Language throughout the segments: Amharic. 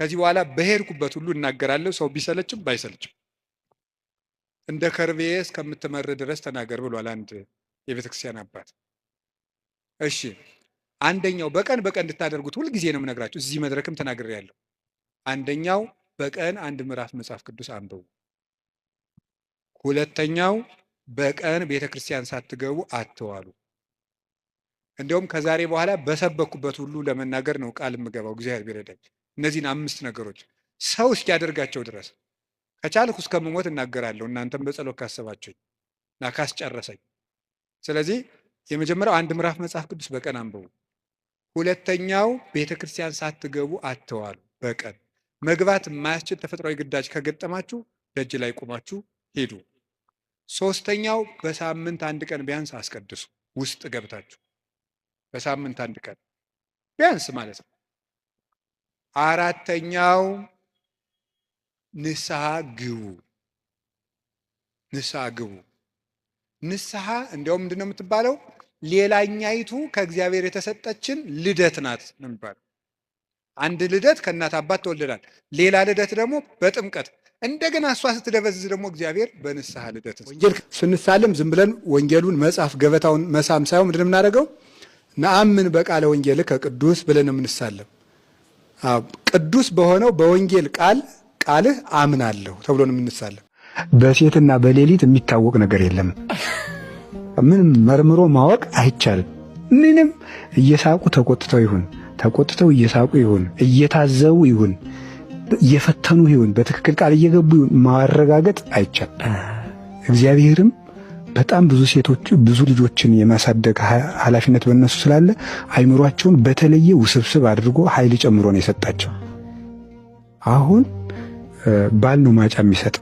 ከዚህ በኋላ በሄድኩበት ሁሉ እናገራለሁ፣ ሰው ቢሰለችም ባይሰለችም እንደ ከርቤ እስከምትመር ድረስ ተናገር ብሏል አንድ የቤተክርስቲያን አባት። እሺ አንደኛው በቀን እንድታደርጉት ሁልጊዜ ነው የምነግራችሁ፣ እዚህ መድረክም ተናግሬያለሁ። አንደኛው በቀን አንድ ምዕራፍ መጽሐፍ ቅዱስ አንብቡ። ሁለተኛው በቀን ቤተክርስቲያን ሳትገቡ አትዋሉ። እንዲያውም ከዛሬ በኋላ በሰበኩበት ሁሉ ለመናገር ነው ቃል የምገባው እግዚአብሔር ቢረዳኝ። እነዚህን 5 ነገሮች ሰው እስኪያደርጋቸው ድረስ ከቻልኩ እስከምሞት እናገራለሁ፣ እናንተም በጸሎት ካሰባችሁኝ እና ካስጨረሰኝ። ስለዚህ የመጀመሪያው አንድ ምዕራፍ መጽሐፍ ቅዱስ በቀን አንብቡ። ሁለተኛው ቤተክርስቲያን ሳትገቡ አትዋሉ። በቀን መግባት የማያስችል ተፈጥሯዊ ግዳጅ ከገጠማችሁ ደጅ ላይ ቆማችሁ ሄዱ። ሶስተኛው በሳምንት አንድ ቀን ቢያንስ አስቀድሱ፣ ውስጥ ገብታችሁ በሳምንት አንድ ቀን ቢያንስ ማለት ነው። አራተኛው ንስሐ ግቡ። ንስሐ ግቡ። ንስሐ እንዲያውም ምንድን ነው የምትባለው? ሌላኛይቱ ከእግዚአብሔር የተሰጠችን ልደት ናት ነው የሚባለው። አንድ ልደት ከእናት አባት ተወልደናል። ሌላ ልደት ደግሞ በጥምቀት እንደገና እሷ ስትደበዝዝ ደግሞ እግዚአብሔር በንስሐ ልደት። ወንጌል ስንሳለም ዝም ብለን ወንጌሉን መጽሐፍ ገበታውን መሳም ሳይሆን ምንድን የምናደርገው? ነአምን በቃለ ወንጌል ከቅዱስ ብለን የምንሳለም። ቅዱስ በሆነው በወንጌል ቃልህ አምናለሁ ተብሎ ነው የምንሳለም። በሴትና በሌሊት የሚታወቅ ነገር የለም። ምንም መርምሮ ማወቅ አይቻልም። ምንም እየሳቁ ተቆጥተው ይሁን ተቆጥተው እየሳቁ ይሁን እየታዘቡ ይሁን እየፈተኑ ይሁን በትክክል ቃል እየገቡ ማረጋገጥ አይቻልም። እግዚአብሔርም በጣም ብዙ ሴቶች ብዙ ልጆችን የማሳደግ ኃላፊነት በእነሱ ስላለ አይምሯቸውን በተለየ ውስብስብ አድርጎ ኃይል ጨምሮ ነው የሰጣቸው። አሁን ባል ነው ማጫ የሚሰጥ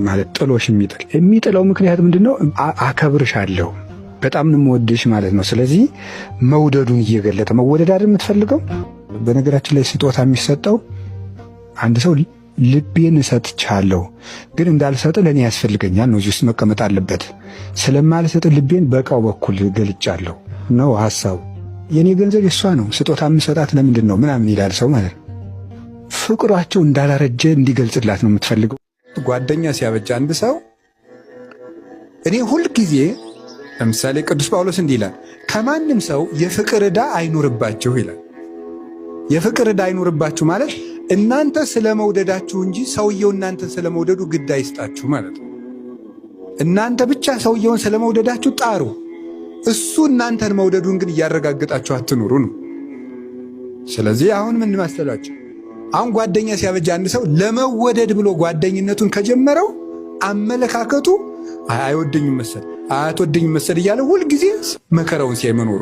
ማለት ጥሎሽ የሚጥለው ምክንያት ምንድነው? አከብርሻለሁ በጣም ነው የምወድሽ ማለት ነው። ስለዚህ መውደዱን እየገለጠ መወደድ አይደል የምትፈልገው። በነገራችን ላይ ስጦታ የሚሰጠው አንድ ሰው ልቤን እሰጥቻለሁ ግን እንዳልሰጥ ለኔ ያስፈልገኛል ነው፣ እዚህ ውስጥ መቀመጥ አለበት። ስለማልሰጥ ልቤን በቃው በኩል ገልጫለሁ ነው ሐሳቡ። የኔ ገንዘብ የሷ ነው፣ ስጦታ የምሰጣት ለምንድን ነው ምናምን ይላል ሰው ማለት ነው። ፍቅሯቸው እንዳላረጀ እንዲገልጽላት ነው የምትፈልገው። ጓደኛ ሲያበጃ አንድ ሰው እኔ ሁልጊዜ ለምሳሌ ቅዱስ ጳውሎስ እንዲህ ይላል፣ ከማንም ሰው የፍቅር ዕዳ አይኑርባችሁ ይላል። የፍቅር ዕዳ አይኑርባችሁ ማለት እናንተ ስለመውደዳችሁ እንጂ ሰውየው እናንተን ስለመውደዱ ግድ አይስጣችሁ ማለት ነው። እናንተ ብቻ ሰውየውን ስለመውደዳችሁ ጣሩ፣ እሱ እናንተን መውደዱን ግን እያረጋገጣችሁ አትኑሩ ነው። ስለዚህ አሁን ምን ማስተላችሁ? አሁን ጓደኛ ሲያበጃ አንድ ሰው ለመወደድ ብሎ ጓደኝነቱን ከጀመረው አመለካከቱ አይወደኝም መሰል አትወደኝም መሰል እያለ ሁልጊዜ መከራውን ሲያይ መኖሩ።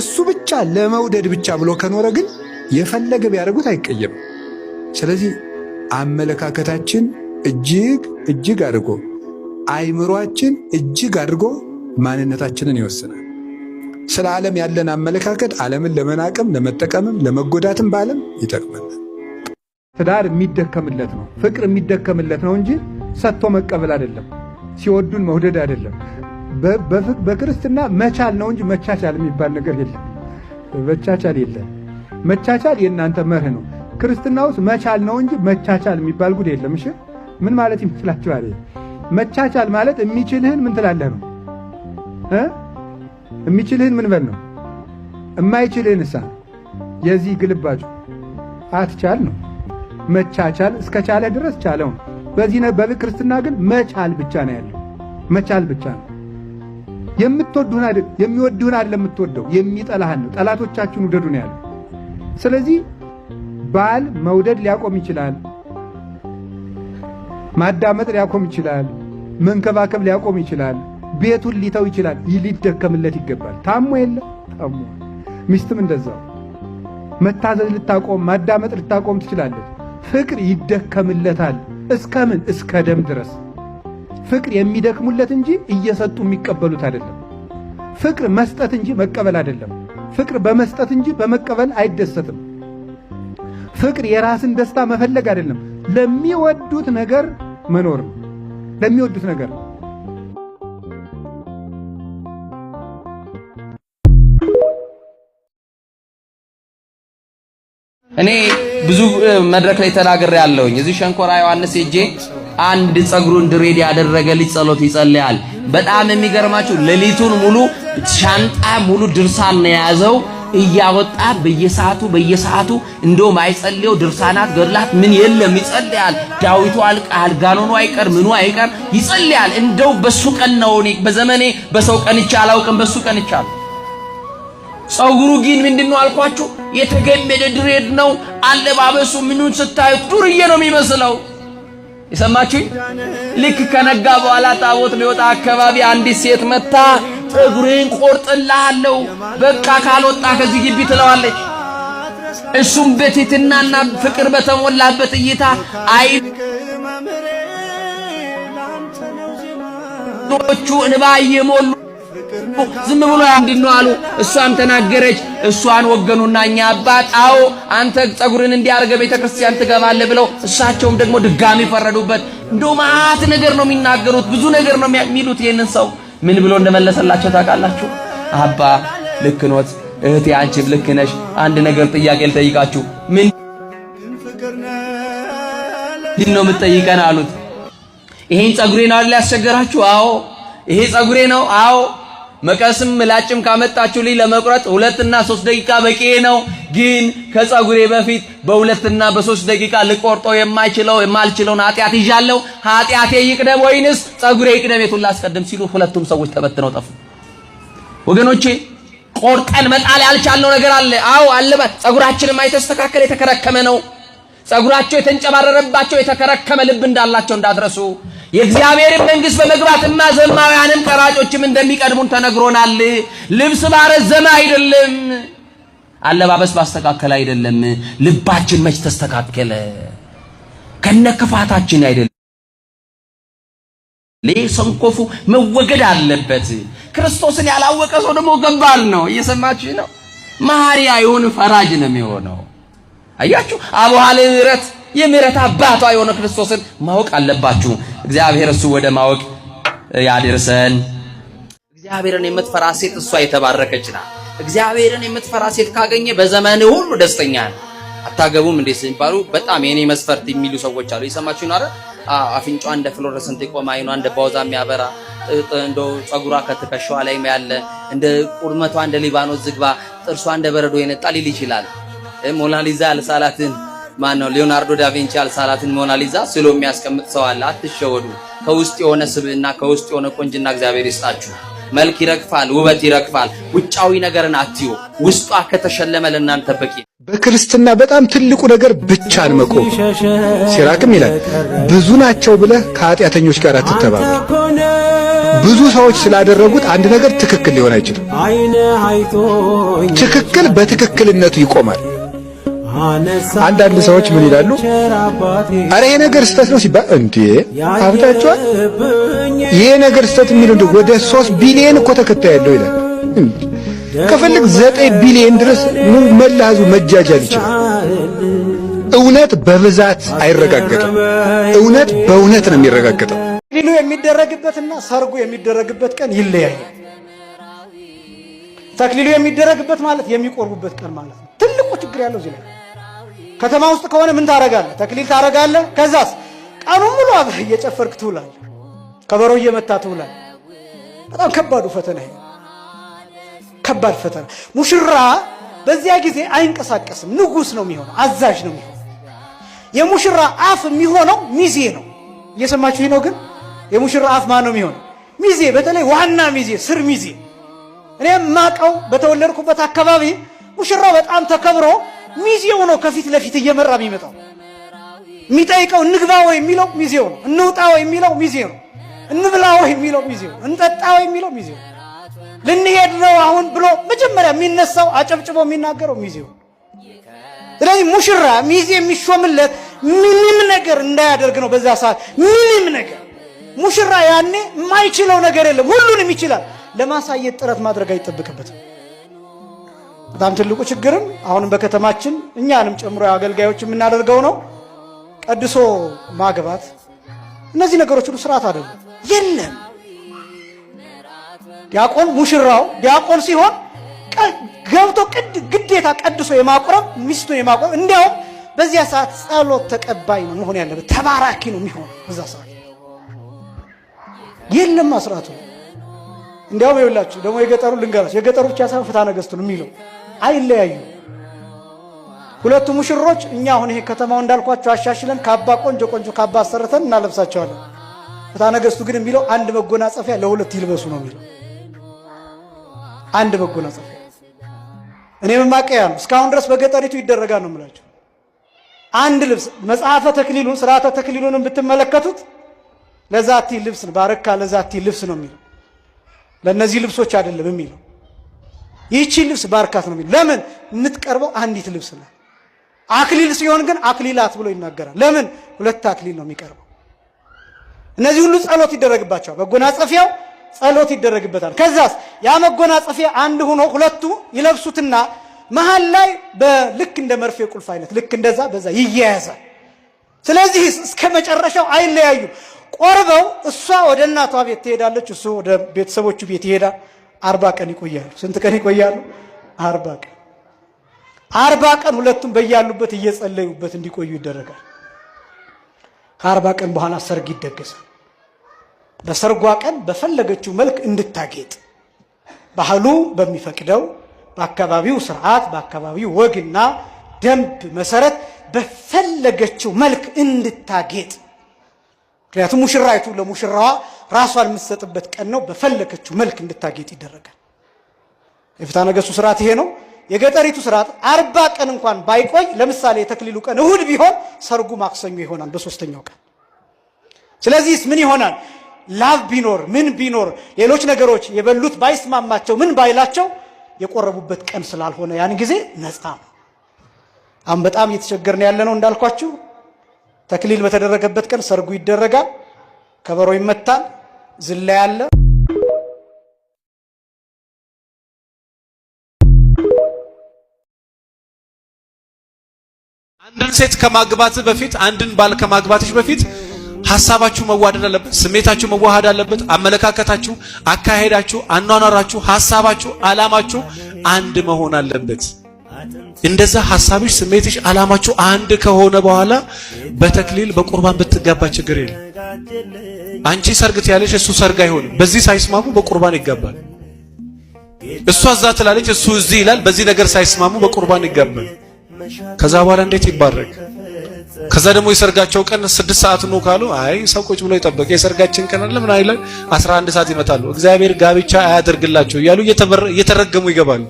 እሱ ብቻ ለመውደድ ብቻ ብሎ ከኖረ ግን የፈለገ ቢያደርጉት አይቀየም። ስለዚህ አመለካከታችን እጅግ አድርጎ አይምሯችን እጅግ አድርጎ ማንነታችንን ይወስናል። ስለ ዓለም ያለን አመለካከት ዓለምን ለመናቅም ለመጠቀምም ለመጎዳትም በዓለም ይጠቅመናል። ትዳር የሚደከምለት ነው፣ ፍቅር የሚደከምለት ነው እንጂ ሰጥቶ መቀበል አይደለም፣ ሲወዱን መውደድ አይደለም። በክርስትና መቻል ነው እንጂ መቻቻል የሚባል ነገር የለም። መቻቻል የለም። መቻቻል የእናንተ መርህ ነው። ክርስትና ውስጥ መቻል ነው እንጂ መቻቻል የሚባል ጉድ የለም። እሺ ምን ማለት ይመስላችኋል? መቻቻል ማለት የሚችልህን ምን ትላለህ ነው። የሚችልህን ምን በል ነው፣ የማይችልህን እሳ የዚህ ግልባጩ አትቻል ነው። መቻቻል እስከቻለ ድረስ ቻለው። በዚህ በክርስትና ግን መቻል ብቻ ነው ያለው። መቻል ብቻ ነው። የምትወዱን አይደል የሚወዱን አይደል የምትወደው፣ የሚጠላህን ነው። ጠላቶቻችሁን ውደዱ ነው ያለው። ስለዚህ ባል መውደድ ሊያቆም ይችላል፣ ማዳመጥ ሊያቆም ይችላል፣ መንከባከብ ሊያቆም ይችላል፣ ቤቱን ሊተው ይችላል። ሊደከምለት ይገባል። ታሞ የለ ታሞ። ሚስትም እንደዛው መታዘዝ ልታቆም ማዳመጥ ልታቆም ትችላለች። ፍቅር ይደከምለታል። እስከምን? እስከ ደም ድረስ። ፍቅር የሚደክሙለት እንጂ እየሰጡ የሚቀበሉት አይደለም። ፍቅር መስጠት እንጂ መቀበል አይደለም። ፍቅር በመስጠት እንጂ በመቀበል አይደሰትም። ፍቅር የራስን ደስታ መፈለግ አይደለም፣ ለሚወዱት ነገር መኖር ነው። ለሚወዱት ነገር እኔ ብዙ መድረክ ላይ ተናግሬ ያለሁኝ እዚህ ሸንኮራ ዮሐንስ ሄጄ አንድ ጸጉሩን ድሬድ ያደረገ ልጅ ጸሎት ይጸልያል። በጣም የሚገርማችሁ ሌሊቱን ሙሉ ሻንጣ ሙሉ ድርሳን ነው የያዘው እያወጣ በየሰዓቱ እንደውም አይጸልየው ድርሳናት ገድላት ምን የለም ይጸልያል። ዳዊቱ አልቃል ጋኖኑ አይቀር ምኑ አይቀር ይጸልያል። እንደው በሱ ቀን ነው እኔ በዘመኔ በሰው ቀንቻ አላውቅም፣ በሱ ቀንቻ። ጸጉሩ ግን ምንድነው አልኳችሁ? የተገመደ ድሬድ ነው። አለባበሱ ምኑን ስታዩት ዱርዬ ነው የሚመስለው። የሰማችሁኝ? ልክ ከነጋ በኋላ ታቦት ሊወጣ አካባቢ አንዲት ሴት መታ ጸጉሬን ቆርጥልሃለሁ በቃ ካልወጣ ከዚህ ግቢ ትለዋለች። እሱም በትህትናና ፍቅር በተሞላበት እይታ አይኖቹ እንባ እየሞሉ ዝም ብሎ ምንድነው አሉ። እሷም ተናገረች። እሷን ወገኑና እኛ አባት አዎ አንተ ጸጉርን እንዲያርገ ቤተክርስቲያን ትገባለህ ብለው እሳቸውም ደግሞ ድጋሚ ፈረዱበት። እንደው ማት ነገር ነው የሚናገሩት፣ ብዙ ነገር ነው የሚሉት። ይሄንን ሰው ምን ብሎ እንደመለሰላቸው ታውቃላችሁ? አባ ልክ ኖት፣ እህቴ አንቺም ልክ ነሽ። አንድ ነገር ጥያቄ ልጠይቃችሁ። ምን ነው የምትጠይቀን አሉት። ይሄን ጸጉሬ ነው አይደል ያስቸገራችሁ? አዎ ይሄ ጸጉሬ ነው። አዎ መቀስም ምላጭም ካመጣችሁልኝ ለመቁረጥ 2 እና 3 ደቂቃ በቂ ነው። ግን ከጸጉሬ በፊት በ2 እና በ3 ደቂቃ ልቆርጠው የማልችለውን ኃጢአት ይዣለሁ። ኃጢአቴ ይቅደም ወይንስ ጸጉሬ ይቅደም? የቱን ላስቀድም ሲሉ ሁለቱም ሰዎች ተበትነው ጠፉ። ወገኖቼ ቆርጠን መጣል ያልቻልነው ነገር አለ። አዎ አለባት። ጸጉራችንም አይተስተካከለ የተከረከመ ነው። ጸጉራቸው የተንጨባረረባቸው የተከረከመ ልብ እንዳላቸው እንዳትረሱ። የእግዚአብሔር መንግሥት በመግባትና ዘማውያንም ቀራጮችም እንደሚቀድሙን ተነግሮናል። ልብስ ባረዘመ አይደለም፣ አለባበስ ባስተካከለ አይደለም። ልባችን መች ተስተካከለ? ከነክፋታችን አይደለም። ለሰንኮፉ መወገድ አለበት። ክርስቶስን ያላወቀ ሰው ደግሞ ገባል ነው። እየሰማችሁ ነው። መሐሪ አይሆን ፈራጅ ነው የሚሆነው። አያችሁ አቡሃ ለምሕረት የምሕረት አባቷ የሆነ ክርስቶስን ማወቅ አለባችሁ። እግዚአብሔር እሱ ወደ ማወቅ ያድርሰን። እግዚአብሔርን የምትፈራ ሴት እሷ የተባረከች ናት። እግዚአብሔርን የምትፈራ ሴት ካገኘ በዘመን ሁሉ ደስተኛ ነው። አታገቡም እንዴ ሲባሉ በጣም የኔ መስፈርት የሚሉ ሰዎች አሉ። ይሰማችሁ ነው አይደል? አፍንጫዋ እንደ ፍሎረሰንት የቆመ አይኗ እንደ ባውዛ የሚያበራ እንደው ጸጉሯ ከትከሻዋ ላይ ያለ እንደ ቁርመቷ እንደ ሊባኖስ ዝግባ ጥርሷ እንደ በረዶ የነጣ ሊል ይችላል። ሞናሊዛ አልሳላትን ማነው ሊዮናርዶ ዳቪንቺ አልሳላትን ሞናሊዛ ስሎ የሚያስቀምጥ ሰው አለ። አትሸወዱ። ከውስጥ የሆነ ስብዕና ከውስጥ የሆነ ቆንጅና እግዚአብሔር ይስጣችሁ። መልክ ይረግፋል፣ ውበት ይረግፋል። ውጫዊ ነገርን አትዩ። ውስጧ ከተሸለመ ለእናንተ በቂ። በክርስትና በጣም ትልቁ ነገር ብቻን መቆም። ሲራክም ይላል ብዙ ናቸው ብለህ ከኃጢአተኞች ጋር አትተባበር። ብዙ ሰዎች ስላደረጉት አንድ ነገር ትክክል ሊሆን አይችልም። ትክክል በትክክልነቱ ይቆማል። አንዳንድ ሰዎች ምን ይላሉ? አረ ይሄ ነገር ስተት ነው ሲባል እንዴ አብታችኋል። ይሄ ነገር ስተት የሚለው እንደ ወደ 3 ቢሊዮን እኮ ተከታይ ያለው ይላል። ከፈልግ 9 ቢሊዮን ድረስ መላ ህዝቡ መጃጃል ይችላል። እውነት በብዛት አይረጋገጥም። እውነት በእውነት ነው የሚረጋገጠው። ሊሉ የሚደረግበትና ሰርጉ የሚደረግበት ቀን ይለያያል። ተክሊሉ የሚደረግበት ማለት የሚቆርቡበት ቀን ማለት ነው። ትልቁ ችግር ያለው እዚህ ላይ። ከተማ ውስጥ ከሆነ ምን ታረጋለህ? ተክሊል ታረጋለህ። ከዛስ ቀኑን ሙሉ አብረህ እየጨፈርክ ትውላለህ፣ ከበሮ እየመታ ትውላለህ። በጣም ከባዱ ፈተና ይሄ፣ ከባድ ፈተና። ሙሽራ በዚያ ጊዜ አይንቀሳቀስም፣ ንጉስ ነው የሚሆነው፣ አዛዥ ነው የሚሆነው። የሙሽራ አፍ የሚሆነው ሚዜ ነው። እየሰማችሁ ነው? ግን የሙሽራ አፍ ማን ነው የሚሆነው? ሚዜ። በተለይ ዋና ሚዜ፣ ስር ሚዜ። እኔም ማቀው በተወለድኩበት አካባቢ ሙሽራው በጣም ተከብሮ ሚዜው ነው ከፊት ለፊት እየመራ የሚመጣው። የሚጠይቀው እንግባው የሚለው ሚዜው ነው። እንውጣው የሚለው ሚዜው ነው። እንብላው የሚለው ሚዜው ነው። እንጠጣው የሚለው ሚዜው ነው። ልንሄድ ነው አሁን ብሎ መጀመሪያ የሚነሳው አጨብጭቦ የሚናገረው ሚዜው። ስለዚህ ሙሽራ ሚዜ የሚሾምለት ምንም ነገር እንዳያደርግ ነው። በዛ ሰዓት ምንም ነገር ሙሽራ ያኔ የማይችለው ነገር የለም፣ ሁሉንም ይችላል። ለማሳየት ጥረት ማድረግ አይጠብቅበትም። በጣም ትልቁ ችግርም አሁንም በከተማችን እኛንም ጨምሮ አገልጋዮች የምናደርገው ነው። ቀድሶ ማግባት፣ እነዚህ ነገሮች ሁሉ ስርዓት አይደለም፣ የለም። ዲያቆን ሙሽራው ዲያቆን ሲሆን ገብቶ ግዴታ ቀድሶ የማቁረብ ሚስቱን የማቁረብ እንዲያውም በዚያ ሰዓት ጸሎት ተቀባይ ነው መሆን ያለበት፣ ተባራኪ ነው የሚሆነው በዛ ሰዓት። የለም አስራቱ እንዲያውም ይኸውላችሁ ደግሞ የገጠሩ ልንገራችሁ፣ የገጠሩ ብቻ ሳይሆን ፍትሐ ነገሥቱ ነው የሚለው አይለያዩ። ሁለቱ ሙሽሮች እኛ አሁን ይሄ ከተማው እንዳልኳቸው አሻሽለን ካባ ቆንጆ ካባ አሰርተን እናለብሳቸዋለን። ፍትሐ ነገሥቱ ግን የሚለው አንድ መጎናጸፊያ ለሁለት ይልበሱ ነው የሚለው። አንድ መጎናጸፊያ እኔ መማቀያ ነው እስካሁን ድረስ በገጠሪቱ ይደረጋል ነው የምላቸው። አንድ ልብስ መጽሐፈ ተክሊሉን ስርዓተ ተክሊሉንም ብትመለከቱት ለዛቲ ልብስ ባረካ ለዛቲ ልብስ ነው የሚለው፣ ለነዚህ ልብሶች አይደለም የሚለው። ይህቺ ልብስ ባርካት ነው የሚለው። ለምን የምትቀርበው አንዲት ልብስ ነው። አክሊል ሲሆን ግን አክሊላት ብሎ ይናገራል። ለምን ሁለት አክሊል ነው የሚቀርበው። እነዚህ ሁሉ ጸሎት ይደረግባቸዋል። መጎናጸፊያው ጸሎት ይደረግበታል። ከዛስ ያ መጎናጸፊያ አንድ ሆኖ ሁለቱ ይለብሱትና መሃል ላይ በልክ እንደ መርፌ ቁልፍ አይነት ልክ እንደዛ በዛ ይያያዛል። ስለዚህ እስከ መጨረሻው አይለያዩ። ቆርበው እሷ ወደ እናቷ ቤት ትሄዳለች፣ እሱ ወደ ቤተሰቦቹ ቤት ይሄዳል። 40 ቀን ይቆያሉ። ስንት ቀን ይቆያሉ? 40 ቀን። 40 ቀን ሁለቱም በያሉበት እየጸለዩበት እንዲቆዩ ይደረጋል። ከ40 ቀን በኋላ ሰርግ ይደገሳል። በሰርጓ ቀን በፈለገችው መልክ እንድታጌጥ ባህሉ በሚፈቅደው በአካባቢው ስርዓት በአካባቢው ወግና ደንብ መሰረት በፈለገችው መልክ እንድታጌጥ። ምክንያቱም ሙሽራይቱ ለሙሽራዋ ራሷን የምትሰጥበት ቀን ነው። በፈለገችው መልክ እንድታጌጥ ይደረጋል። የፍትሐ ነገሥቱ ስርዓት ይሄ ነው። የገጠሪቱ ስርዓት 40 ቀን እንኳን ባይቆይ፣ ለምሳሌ የተክሊሉ ቀን እሁድ ቢሆን ሰርጉ ማክሰኞ ይሆናል በሶስተኛው ቀን። ስለዚህስ ምን ይሆናል? ላቭ ቢኖር ምን ቢኖር ሌሎች ነገሮች የበሉት ባይስማማቸው ምን ባይላቸው የቆረቡበት ቀን ስላልሆነ ያን ጊዜ ነፃ ነው። አሁን በጣም እየተቸገርን ያለ ነው እንዳልኳችሁ። ተክሊል በተደረገበት ቀን ሰርጉ ይደረጋል፣ ከበሮ ይመታል፣ ዝላይ አለ። አንድን ሴት ከማግባትህ በፊት አንድን ባል ከማግባትሽ በፊት ሐሳባችሁ መዋደድ አለበት፣ ስሜታችሁ መዋሃድ አለበት፣ አመለካከታችሁ፣ አካሄዳችሁ፣ አኗኗራችሁ፣ ሐሳባችሁ፣ ዓላማችሁ አንድ መሆን አለበት። እንደዛ ሐሳብሽ፣ ስሜትሽ፣ ዓላማችሁ አንድ ከሆነ በኋላ በተክሊል በቁርባን ብትጋባ ችግር የለም። አንቺ ሰርግ ትያለሽ፣ እሱ ሰርግ አይሆንም። በዚህ ሳይስማሙ በቁርባን ይጋባል። እሷ እዛ ትላለች፣ እሱ እዚህ ይላል። በዚህ ነገር ሳይስማሙ በቁርባን ይጋባል። ከዛ በኋላ እንዴት ይባረክ? ከዛ ደግሞ የሰርጋቸው ቀን 6 ሰዓት ነው ካሉ፣ አይ ሰው ቁጭ ብሎ ይጠበቅ የሰርጋችን ቀን አለ ምን አይላል 11 ሰዓት ይመጣሉ። እግዚአብሔር ጋብቻ አያደርግላቸው እያሉ እየተረገሙ ይገባሉ።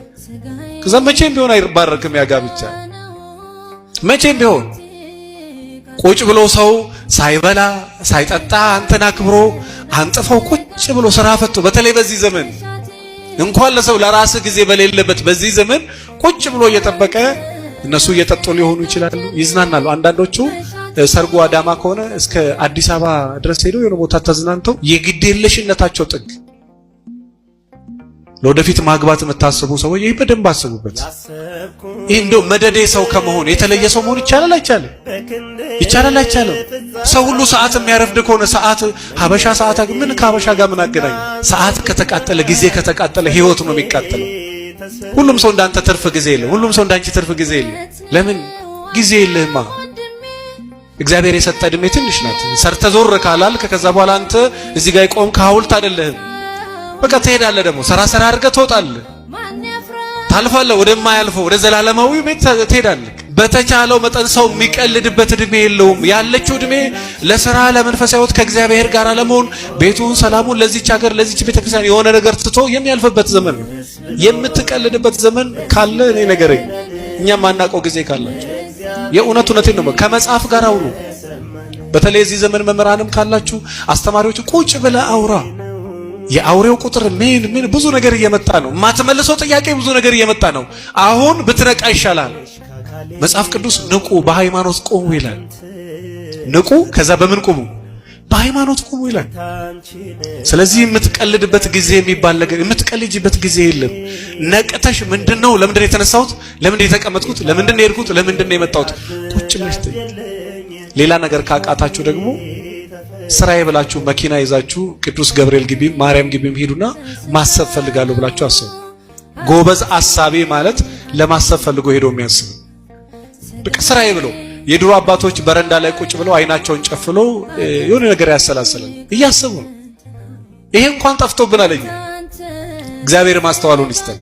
ከዛ መቼም ቢሆን አይባረክም ያ ጋብቻ። መቼም ቢሆን ቁጭ ብሎ ሰው ሳይበላ ሳይጠጣ አንተን አክብሮ አንጥፈው ቁጭ ብሎ ስራ ፈቶ፣ በተለይ በዚህ ዘመን እንኳን ለሰው ለራስ ጊዜ በሌለበት በዚህ ዘመን ቁጭ ብሎ እየጠበቀ እነሱ እየጠጡ ሊሆኑ ይችላሉ፣ ይዝናናሉ። አንዳንዶቹ ሰርጉ አዳማ ከሆነ እስከ አዲስ አበባ ድረስ ሄደው የሆነ ቦታ ተዝናንተው የግዴለሽነታቸው ጥግ። ለወደፊት ማግባት የምታስቡ ሰዎች ይሄ በደንብ አስቡበት። ይሄ እንደው መደዴ ሰው ከመሆን የተለየ ሰው መሆን ይቻላል አይቻልም? ይቻላል አይቻልም? ሰው ሁሉ ሰዓት የሚያረፍድ ከሆነ ሰዓት ሀበሻ ሰዓት ምን ከሀበሻ ጋር ምን አገናኝ? ሰዓት ከተቃጠለ ጊዜ ከተቃጠለ ህይወት ነው የሚቃጠለው። ሁሉም ሰው እንዳንተ ትርፍ ጊዜ የለም። ሁሉም ሰው እንዳንቺ ትርፍ ጊዜ የለም። ለምን ጊዜ የለህማ? እግዚአብሔር የሰጠ እድሜ ትንሽ ናት። ሰርተ ዞር ካላልክ ከዛ በኋላ አንተ እዚህ ጋር የቆምክ ሐውልት አይደለህም። በቃ ትሄዳለህ፣ ደግሞ ሰራ አድርገህ ትወጣለህ፣ ታልፋለህ፣ ወደማያልፈው ወደ ዘላለማዊ ቤት ትሄዳለህ። በተቻለው መጠን ሰው የሚቀልድበት እድሜ የለውም። ያለችው እድሜ ለሥራ ለመንፈሳዊ ሕይወት ከእግዚአብሔር ጋር ለመሆን ቤቱን፣ ሰላሙን ለዚች ሀገር ለዚች ቤተክርስቲያን የሆነ ነገር ትቶ የሚያልፍበት ዘመን ነው። የምትቀልድበት ዘመን ካለ እኔ ነገረኝ። እኛም ማናውቀው ጊዜ ካላችሁ የእውነቴን ነው። ከመጽሐፍ ጋር አውሩ። በተለይ እዚህ ዘመን መምህራንም ካላችሁ አስተማሪዎች ቁጭ ብለህ አውራ። የአውሬው ቁጥር ምን ብዙ ነገር እየመጣ ነው። የማትመልሰው ጥያቄ ብዙ ነገር እየመጣ ነው። አሁን ብትነቃ ይሻላል። መጽሐፍ ቅዱስ ንቁ በሃይማኖት ቁሙ ይላል። ንቁ ከዛ በምን ቁሙ? በሃይማኖት ቁሙ ይላል። ስለዚህ የምትቀልድበት ጊዜ የሚባል ነገር የምትቀልጅበት ጊዜ የለም። ነቅተሽ ምንድነው? ለምንድነው የተነሳሁት? ለምንድነው የተቀመጥኩት? ለምንድነው የሄድኩት? ለምንድነው የመጣሁት? ቁጭ ብለሽ ሌላ ነገር ካቃታችሁ ደግሞ ስራዬ ብላችሁ መኪና ይዛችሁ ቅዱስ ገብርኤል ግቢም ማርያም ግቢም ሄዱና ማሰብ ፈልጋለሁ ብላችሁ አስቡ። ጎበዝ አሳቢ ማለት ለማሰብ ፈልጎ ሄዶ የሚያስብ በቃ ስራዬ ብሎ የድሮ አባቶች በረንዳ ላይ ቁጭ ብለው አይናቸውን ጨፍለው የሆነ ነገር ያሰላስላሉ እያሰቡ ነው። ይሄ እንኳን ጠፍቶብናል። እግዚአብሔር ማስተዋሉን ይስጠን።